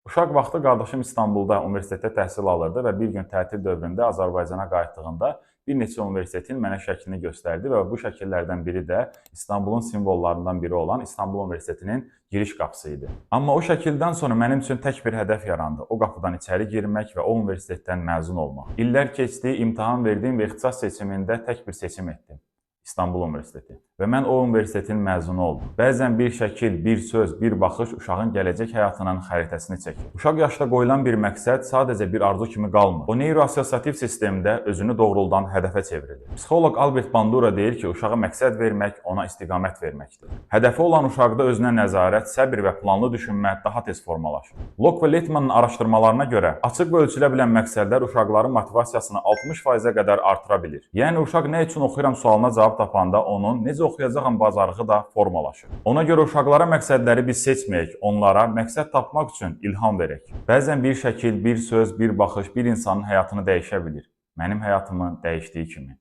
Uşaq vaxtı qardaşım İstanbulda universitetdə təhsil alırdı və bir gün tətil dövründə Azərbaycana qayıtdığında bir neçə universitetin mənə şəklini göstərdi və bu şəkillərdən biri də İstanbulun simvollarından biri olan İstanbul Universitetinin giriş qapısı idi. Amma o şəkildən sonra mənim üçün tək bir hədəf yarandı. O qapıdan içəri girmək və o universitetdən məzun olmaq. İllər keçdi, imtahan verdim və ixtisas seçimində tək bir seçim etdim. İstanbul Universiteti. Və mən o universitetin məzunu oldum. Bəzən bir şəkil, bir söz, bir baxış uşağın gələcək həyatının xəritəsini çəkir. Uşaq yaşda qoyulan bir məqsəd sadəcə bir arzu kimi qalmır. O neuroassosiativ sistemdə özünü doğruldan hədəfə çevrilir. Psixoloq Albert Bandura deyir ki, uşağa məqsəd vermək ona istiqamət verməkdir. Hədəfi olan uşaqda özünə nəzarət, səbr və planlı düşünmə daha tez formalaşır. Locke və Littmanın araşdırmalarına görə açıq və ölçülə bilən məqsədlər uşaqların motivasiyasını 60%-ə qədər artıra bilir. Yəni uşaq nə üçün oxuyuram sualına cavab tapanda onun necə oxuyacağam bacarığı da formalaşır. Ona görə uşaqlara məqsədləri biz seçməyək, onlara məqsəd tapmaq üçün ilham verək. Bəzən bir şəkil, bir söz, bir baxış bir insanın həyatını dəyişə bilir. Mənim həyatımı dəyişdiyi kimi.